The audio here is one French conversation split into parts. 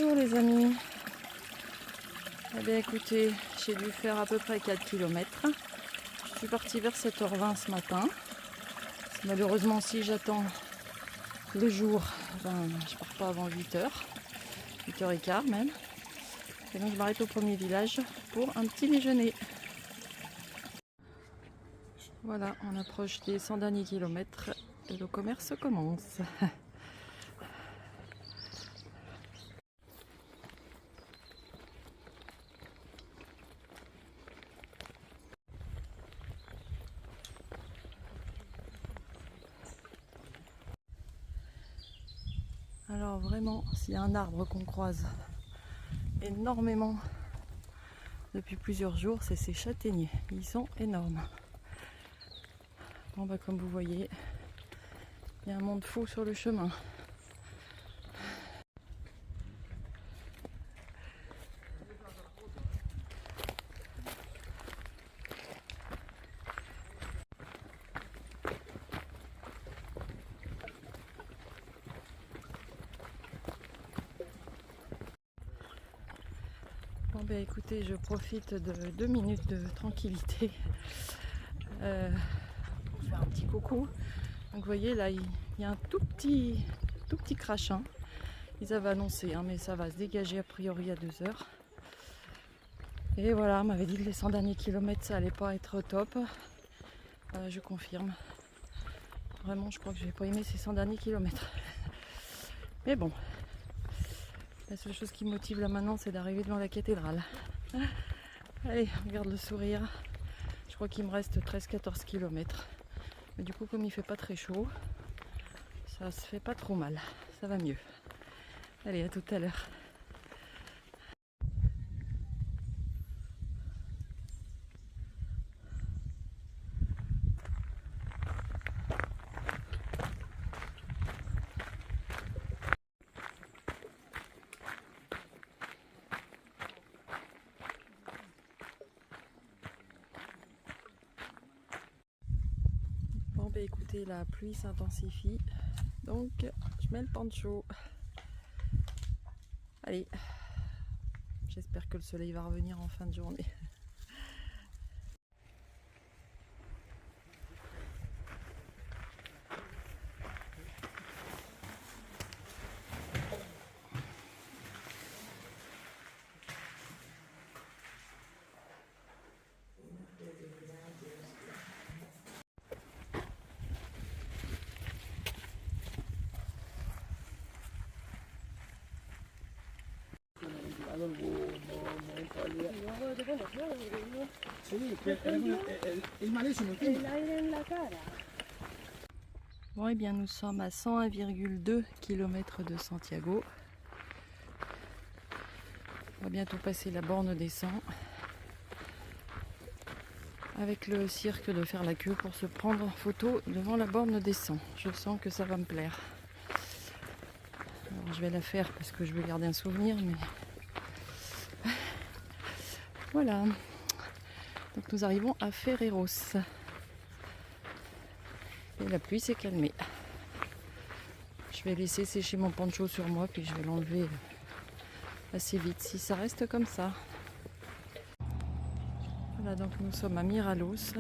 Bonjour les amis. Eh bien écoutez, j'ai dû faire à peu près 4 km. Je suis partie vers 7h20 ce matin. Malheureusement si j'attends le jour, je pars pas avant 8h, 8h15 même. Et donc je m'arrête au premier village pour un petit déjeuner. Voilà, on approche des 100 derniers kilomètres et le commerce commence. Alors vraiment, s'il y a un arbre qu'on croise énormément depuis plusieurs jours, c'est ces châtaigniers. Ils sont énormes. Bon bah comme vous voyez, il y a un monde fou sur le chemin. Bon bah écoutez, je profite de 2 minutes de tranquillité pour faire un petit coucou. Donc vous voyez là, il y a un tout petit crachin. Ils avaient annoncé, mais ça va se dégager a priori à 2h. Et voilà, on m'avait dit que les 100 derniers kilomètres ça allait pas être top. Je confirme. Vraiment, je crois que je vais pas aimer ces 100 derniers kilomètres. Mais bon, la seule chose qui me motive là maintenant, c'est d'arriver devant la cathédrale. Allez, regarde le sourire. Je crois qu'il me reste 13-14 km. Mais du coup, comme il fait pas très chaud, ça se fait pas trop mal. Ça va mieux. Allez, à tout à l'heure. Bon, bah écoutez, la pluie s'intensifie. Donc, je mets le poncho. Allez, j'espère que le soleil va revenir en fin de journée. Bon, et bien nous sommes à 101,2 km de Santiago. On va bientôt passer la borne des 100. Avec le cirque de faire la queue pour se prendre en photo devant la borne des 100. Je sens que ça va me plaire. Alors, je vais la faire parce que je veux garder un souvenir, mais voilà. Donc nous arrivons à Ferreros. Et la pluie s'est calmée. Je vais laisser sécher mon poncho sur moi, puis je vais l'enlever assez vite si ça reste comme ça. Voilà, donc nous sommes à Miralos.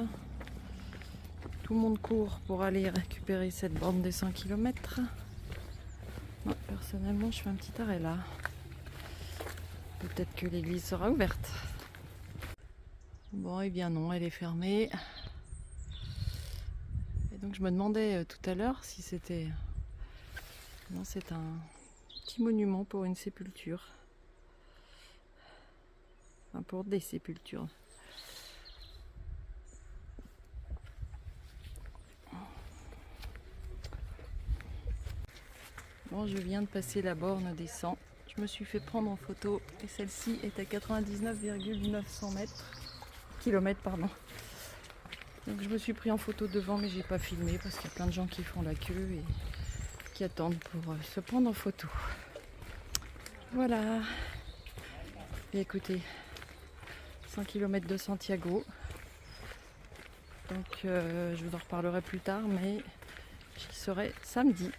Tout le monde court pour aller récupérer cette borne des 100 km. Moi, personnellement, je fais un petit arrêt là. Peut-être que l'église sera ouverte. Bon, et bien non, elle est fermée. Et donc je me demandais tout à l'heure si c'était... Non, c'est un petit monument pour une sépulture. Enfin, pour des sépultures. Bon, je viens de passer la borne des 100. Je me suis fait prendre en photo et celle-ci est à 99,900 km. Donc je me suis pris en photo devant, mais j'ai pas filmé parce qu'il y a plein de gens qui font la queue et qui attendent pour se prendre en photo. Voilà. Et écoutez, 100 km de Santiago. Donc je vous en reparlerai plus tard, mais j'y serai samedi.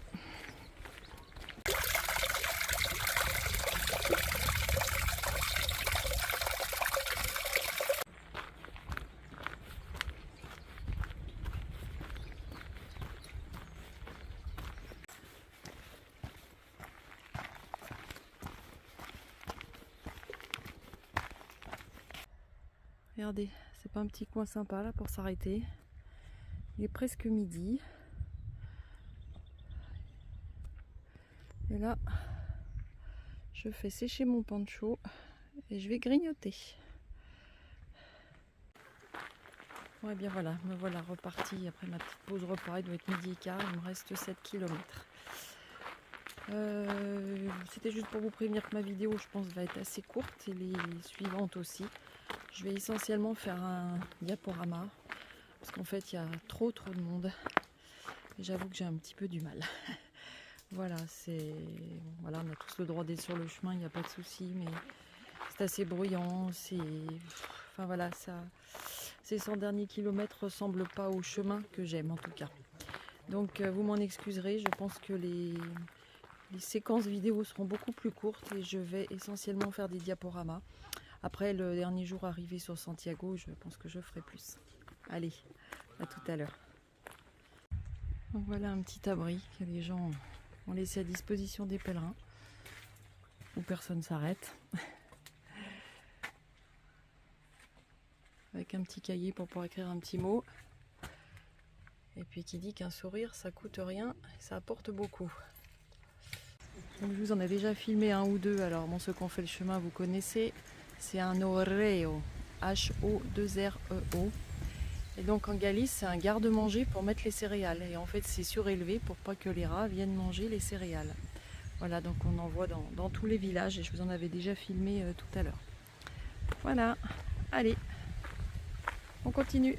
Regardez, c'est pas un petit coin sympa là pour s'arrêter. Il est presque midi. Et là, je fais sécher mon pancho et je vais grignoter. Ouais, bien voilà, me voilà reparti après ma petite pause repas. Il doit être midi et quart, il me reste 7 km. C'était juste pour vous prévenir que ma vidéo, je pense, va être assez courte et les suivantes aussi. Je vais essentiellement faire un diaporama parce qu'en fait, il y a trop de monde. Et j'avoue que j'ai un petit peu du mal. Voilà, voilà, on a tous le droit d'être sur le chemin, il n'y a pas de souci, mais c'est assez bruyant. Enfin voilà, ces 100 derniers kilomètres ressemblent pas au chemin que j'aime en tout cas. Donc vous m'en excuserez, je pense que les séquences vidéo seront beaucoup plus courtes et je vais essentiellement faire des diaporamas. Après le dernier jour arrivé sur Santiago, je pense que je ferai plus. Allez, à tout à l'heure. Donc voilà un petit abri que les gens ont laissé à disposition des pèlerins, où personne s'arrête. Avec un petit cahier pour pouvoir écrire un petit mot. Et puis qui dit qu'un sourire ça coûte rien et ça apporte beaucoup. Donc je vous en ai déjà filmé un ou deux, alors bon, ceux qui ont fait le chemin vous connaissez. C'est un oreo, H-O-2-R-E-O. Et donc en Galice c'est un garde-manger pour mettre les céréales. Et en fait c'est surélevé pour pas que les rats viennent manger les céréales. Voilà, donc on en voit dans tous les villages et je vous en avais déjà filmé tout à l'heure. Voilà, allez, on continue.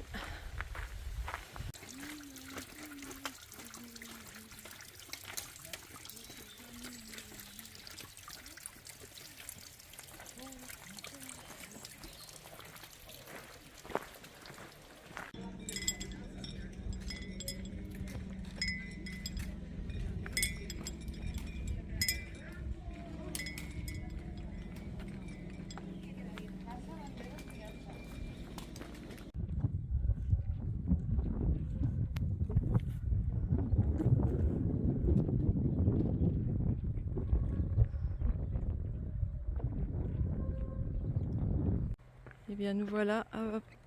Et bien nous voilà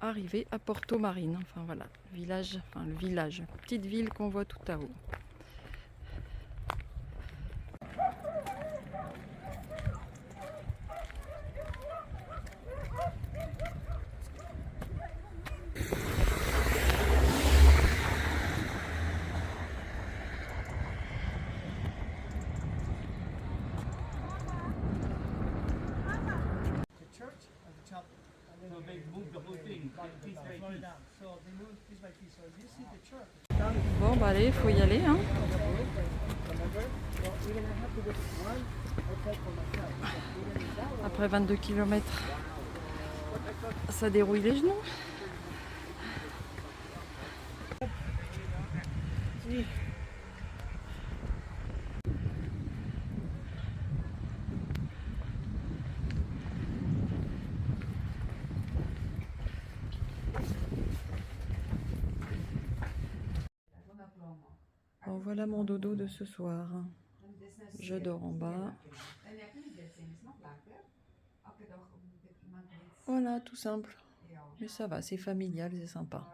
arrivés à Porto Marine, enfin voilà, le village, petite ville qu'on voit tout à haut. Bon bah allez, il faut y aller hein. Après 22 km, ça dérouille les genoux. Bon, voilà mon dodo de ce soir. Je dors en bas. Voilà, tout simple. Mais ça va, c'est familial, c'est sympa.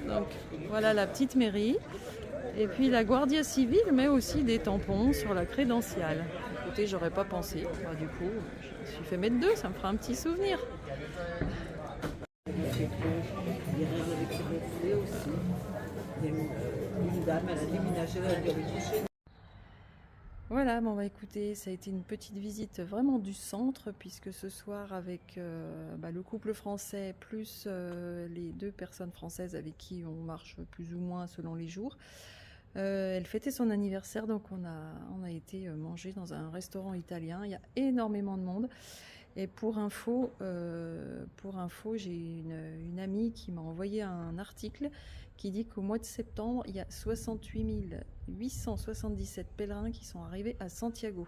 Donc voilà la petite mairie. Et puis la Guardia Civile met aussi des tampons sur la crédentiale. Écoutez, j'aurais pas pensé. Bah, du coup, je me suis fait mettre deux, ça me fera un petit souvenir. Voilà, bon bah écoutez, ça a été une petite visite vraiment du centre, puisque ce soir avec le couple français plus les deux personnes françaises avec qui on marche plus ou moins selon les jours, elle fêtait son anniversaire, donc on a été manger dans un restaurant italien. Il y a énormément de monde Et pour info, j'ai une amie qui m'a envoyé un article qui dit qu'au mois de septembre, il y a 68 877 pèlerins qui sont arrivés à Santiago.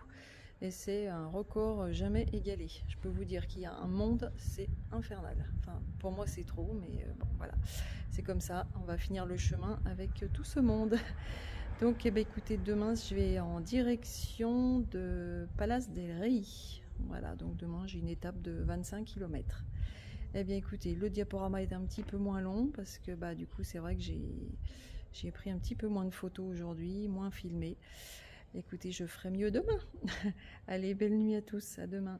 Et c'est un record jamais égalé. Je peux vous dire qu'il y a un monde, c'est infernal. Enfin, pour moi, c'est trop, mais bon, voilà. C'est comme ça, on va finir le chemin avec tout ce monde. Donc, eh ben, écoutez, demain, je vais en direction de Palas del Rey. Voilà, donc demain, j'ai une étape de 25 km. Eh bien, écoutez, le diaporama est un petit peu moins long parce que, bah, du coup, c'est vrai que j'ai pris un petit peu moins de photos aujourd'hui, moins filmé. Écoutez, je ferai mieux demain. Allez, belle nuit à tous, à demain.